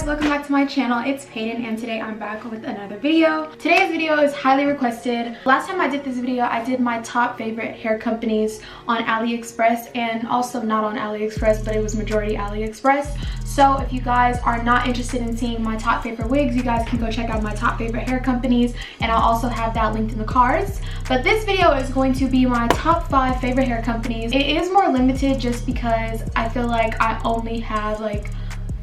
welcome back to my channel. It's Peyton and today I'm back with another video. Today's video is highly requested. Last time I did this video, I did my top favorite hair companies on AliExpress and also not on AliExpress, but it was majority AliExpress. So if you guys are not interested in seeing my top favorite wigs, you guys can go check out my top favorite hair companies and I'll also have that linked in the cards. But this video is going to be my top 5 favorite hair companies. It is more limited just because I feel like I only have like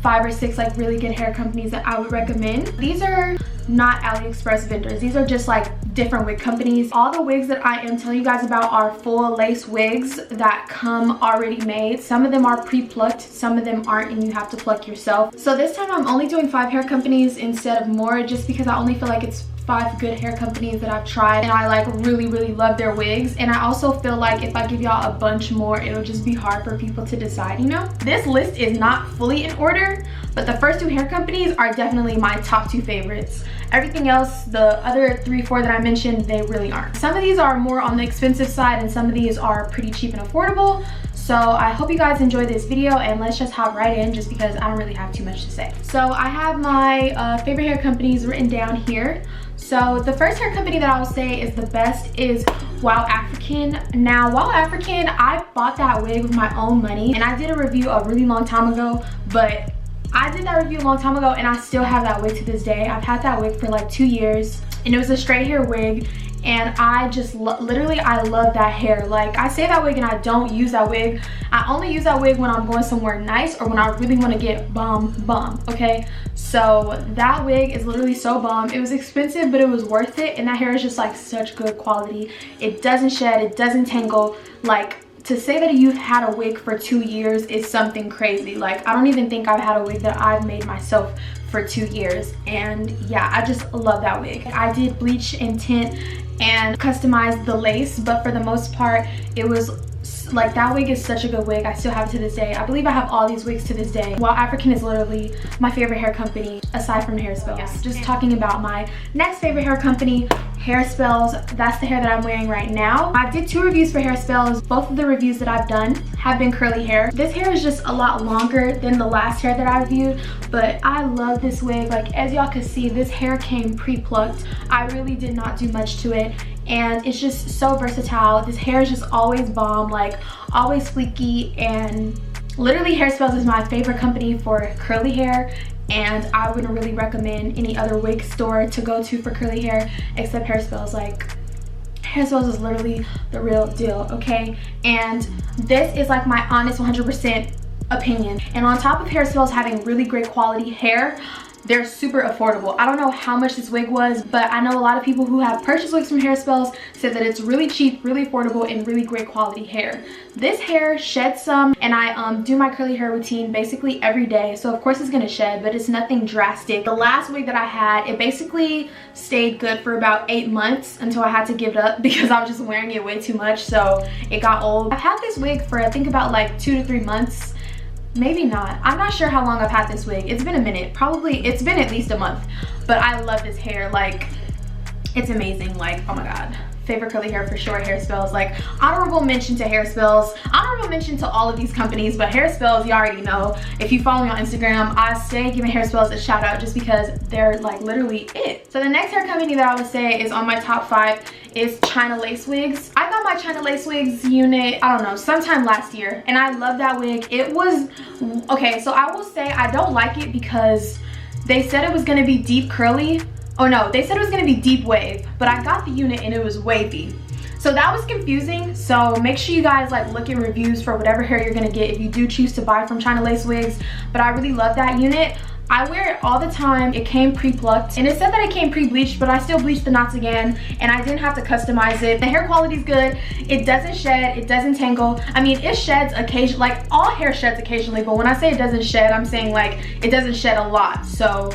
5 or 6 like really good hair companies that I would recommend. These are not AliExpress vendors. These are just like different wig companies. All the wigs that I am telling you guys about are full lace wigs that come already made. Some of them are pre-plucked, some of them aren't, and you have to pluck yourself. So this time I'm only doing 5 hair companies instead of more, just because I only feel like it's 5 good hair companies that I've tried and I like really love their wigs. And I also feel like if I give y'all a bunch more, it'll just be hard for people to decide, you know? This list is not fully in order, but the first 2 hair companies are definitely my top 2 favorites. Everything else, the other 3 4 that I mentioned, they really aren't. Some of these are more on the expensive side and some of these are pretty cheap and affordable. So I hope you guys enjoyed this video and let's just hop right in, just because I don't really have too much to say. So I have my favorite hair companies written down here. So the first hair company that I will say is the best is WowAfrican. Now WowAfrican, I bought that wig with my own money and I did a review a really long time ago, but I did that review a long time ago and I still have that wig to this day. I've had that wig for like 2 years and it was a straight hair wig. And I just literally I love that hair. Like, I say that wig and I don't use that wig. I only use that wig when I'm going somewhere nice or when I really want to get bomb, okay? So that wig is literally so bomb. It was expensive, but it was worth it. And that hair is just like such good quality. It doesn't shed, it doesn't tangle. Like, to say that you've had a wig for 2 years is something crazy. Like, I don't even think I've had a wig that I've made myself for 2 years. And yeah, I just love that wig. I did bleach and tint and customize the lace, but for the most part it was like, that wig is such a good wig. I still have it to this day. I believe I have all these wigs to this day. WowAfrican is literally my favorite hair company aside from HairSpells. Yeah. Just talking about my next favorite hair company, HairSpells. That's the hair that I'm wearing right now. I did 2 reviews for HairSpells. Both of the reviews that I've done have been curly hair. This hair is just a lot longer than the last hair that I reviewed, but I love this wig. Like, as y'all can see, this hair came pre-plucked. I really did not do much to it and it's just so versatile. This hair is just always bomb, like always fleeky, and literally HairSpells is my favorite company for curly hair. And I wouldn't really recommend any other wig store to go to for curly hair except HairSpells. Like, HairSpells is literally the real deal, okay? And this is like my honest 100% opinion. And on top of HairSpells having really great quality hair, they're super affordable. I don't know how much this wig was, but I know a lot of people who have purchased wigs from HairSpells said that it's really cheap, really affordable, and really great quality hair. This hair sheds some, and I do my curly hair routine basically every day, so of course it's gonna shed, but it's nothing drastic. The last wig that I had, it basically stayed good for about 8 months until I had to give it up because I was just wearing it way too much, so it got old. I've had this wig for I think about like 2 to 3 months. Maybe not. I'm not sure how long I've had this wig. It's been a minute. Probably, it's been at least a month. But I love this hair. Like, it's amazing. Like, oh my god. Favorite curly hair for sure, HairSpells. Like, honorable mention to HairSpells. Honorable mention to all of these companies, but HairSpells, you already know. If you follow me on Instagram, I stay giving HairSpells a shout out just because they're like literally it. So the next hair company that I would say is on my top 5 is ChinaLaceWigs. I got my ChinaLaceWigs unit, I don't know, sometime last year, and I love that wig. It was, okay, so I will say I don't like it because they said it was gonna be deep curly. Oh no, they said it was gonna be deep wave, but I got the unit and it was wavy. So that was confusing, so make sure you guys like look at reviews for whatever hair you're gonna get if you do choose to buy from ChinaLaceWigs. But I really love that unit. I wear it all the time. It came pre-plucked and it said that it came pre-bleached, but I still bleached the knots again and I didn't have to customize it. The hair quality is good. It doesn't shed, it doesn't tangle. I mean, it sheds occasionally, like all hair sheds occasionally, but when I say it doesn't shed, I'm saying like it doesn't shed a lot. So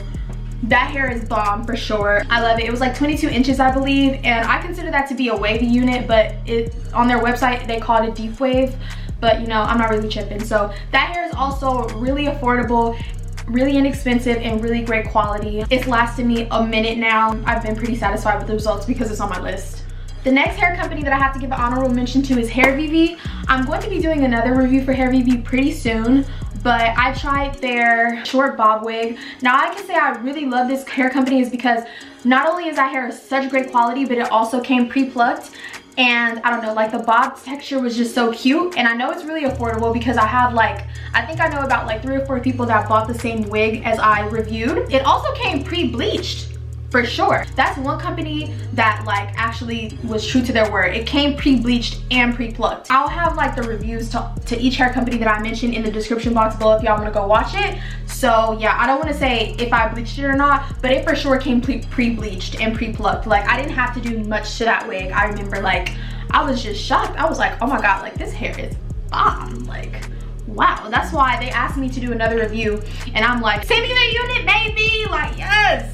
that hair is bomb for sure. I love it. It was like 22 inches, I believe, and I consider that to be a wavy unit, but it on their website they called it deep wave, but you know, I'm not really tripping. So that hair is also really affordable, really inexpensive, and really great quality. It's lasted me a minute now. I've been pretty satisfied with the results because it's on my list. The next hair company that I have to give an honorable mention to is HairVivi. I'm going to be doing another review for HairVivi pretty soon, but I tried their short bob wig. Now I can say I really love this hair company is because not only is that hair such great quality, but it also came pre-plucked. And I don't know, like the bob texture was just so cute. And I know it's really affordable because I have like, I think I know about like 3 or 4 people that bought the same wig as I reviewed. It also came pre-bleached. For sure. That's one company that like actually was true to their word. It came pre-bleached and pre-plucked. I'll have like the reviews to each hair company that I mentioned in the description box below if y'all want to go watch it. So yeah, I don't want to say if I bleached it or not, but it for sure came pre-bleached and pre-plucked. Like I didn't have to do much to that wig. I remember like I was just shocked. I was like, oh my god, like this hair is bomb. Like wow. That's why they asked me to do another review and I'm like, send me the unit, baby. Like yes,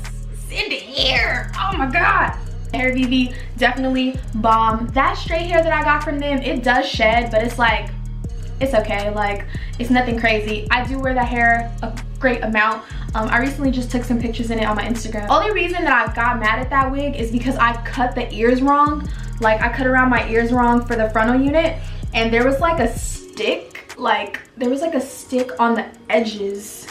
in the hair. Oh my god. HairVivi, definitely bomb. That straight hair that I got from them, it does shed, but it's like, it's okay. Like it's nothing crazy. I do wear that hair a great amount. I recently just took some pictures in it on my Instagram. Only reason that I got mad at that wig is because I cut the ears wrong. Like I cut around my ears wrong for the frontal unit, and there was like a stick, like there was like a stick on the edges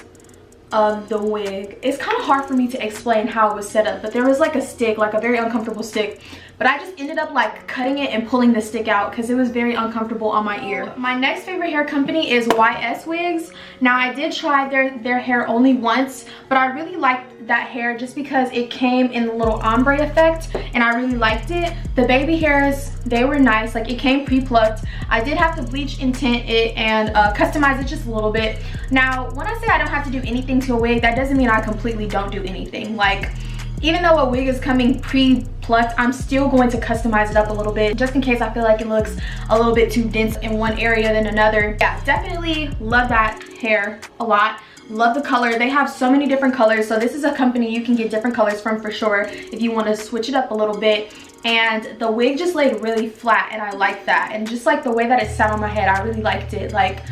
of the wig. It's kind of hard for me to explain how it was set up, but there was like a stick, like a very uncomfortable stick, but I just ended up like cutting it and pulling the stick out because it was very uncomfortable on my ear. My next favorite hair company is YSWigs. Now I did try their hair only once, but I really liked that hair just because it came in the little ombre effect and I really liked it. The baby hairs, they were nice. Like it came pre-plucked. I did have to bleach and tint it and customize it just a little bit. Now when I say I don't have to do anything to a wig, that doesn't mean I completely don't do anything. Like even though a wig is coming pre-plucked, I'm still going to customize it up a little bit just in case I feel like it looks a little bit too dense in one area than another. Yeah, definitely love that hair a lot. Love the color. They have so many different colors, so this is a company you can get different colors from for sure if you want to switch it up a little bit. And the wig just laid really flat and I like that, and just like the way that it sat on my head, I really liked it. Like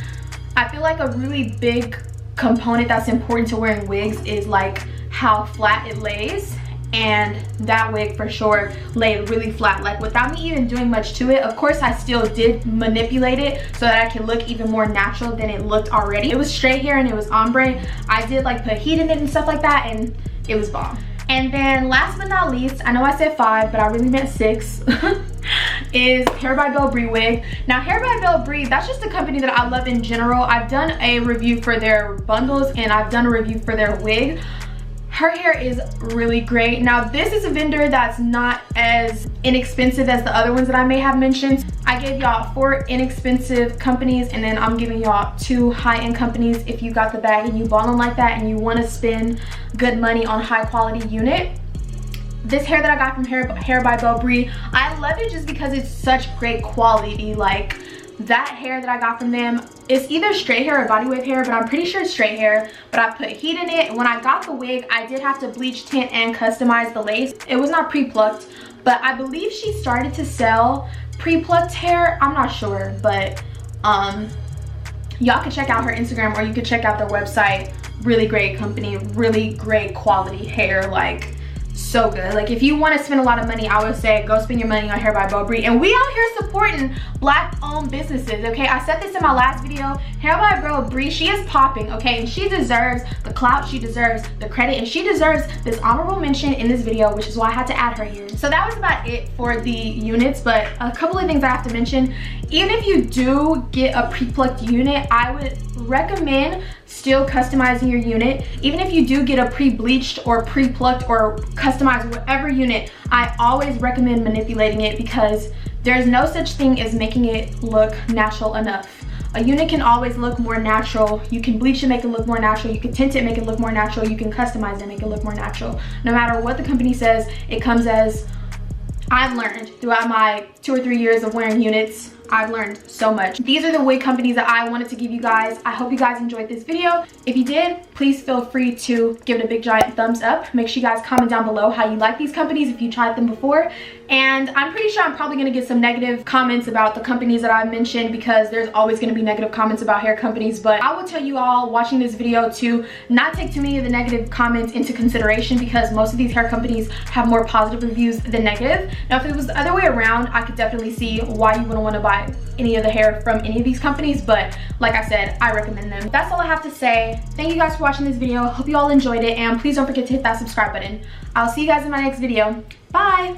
I feel like a really big component that's important to wearing wigs is like how flat it lays, and that wig for sure laid really flat, like without me even doing much to it. Of course I still did manipulate it so that I can look even more natural than it looked already. It was straight hair and it was ombre. I did like put heat in it and stuff like that, and it was bomb. And then last but not least, I know I said 5 but I really meant 6 is Hair by Belle Bree wig. Now Hair by Belle Bree, that's just a company that I love in general. I've done a review for their bundles and I've done a review for their wig. Her hair is really great. Now this is a vendor that's not as inexpensive as the other ones that I may have mentioned. I gave y'all 4 inexpensive companies and then I'm giving y'all 2 high-end companies if you got the bag and you ballin' like that and you want to spend good money on high quality unit. This hair that I got from Hair by Belle Bree, I love it just because it's such great quality. Like that hair that I got from them, it's either straight hair or body wave hair, but I'm pretty sure it's straight hair. But I put heat in it. When I got the wig, I did have to bleach, tint, and customize the lace. It was not pre-plucked, but I believe she started to sell pre-plucked hair. I'm not sure, but y'all can check out her Instagram or you can check out their website. Really great company, really great quality hair, like so good. Like if you want to spend a lot of money, I would say go spend your money on Hair by Belle Bree. And we out here supporting black owned businesses, okay? I said this in my last video. Hair by Belle Bree, she is popping, okay? And she deserves the clout, she deserves the credit, and she deserves this honorable mention in this video, which is why I had to add her here. So that was about it for the units, but a couple of things I have to mention. Even if you do get a pre-plucked unit, I would recommend still customizing your unit. Even if you do get a pre-bleached or pre-plucked or customized whatever unit, I always recommend manipulating it because there's no such thing as making it look natural enough. A unit can always look more natural. You can bleach it, make it look more natural. You can tint it, make it look more natural. You can customize it, make it look more natural. No matter what the company says, it comes as I've learned throughout my 2 or 3 years of wearing units. I've learned so much. These are the wig companies that I wanted to give you guys. I hope you guys enjoyed this video. If you did, please feel free to give it a big giant thumbs up. Make sure you guys comment down below how you like these companies if you tried them before. And I'm pretty sure I'm probably gonna get some negative comments about the companies that I've mentioned because there's always gonna be negative comments about hair companies. But I will tell you all watching this video to not take too many of the negative comments into consideration because most of these hair companies have more positive reviews than negative. Now, if it was the other way around, I could definitely see why you wouldn't wanna buy buy any of the hair from any of these companies, but like I said, I recommend them. That's all I have to say. Thank you guys for watching this video. Hope you all enjoyed it, and please don't forget to hit that subscribe button. I'll see you guys in my next video. Bye.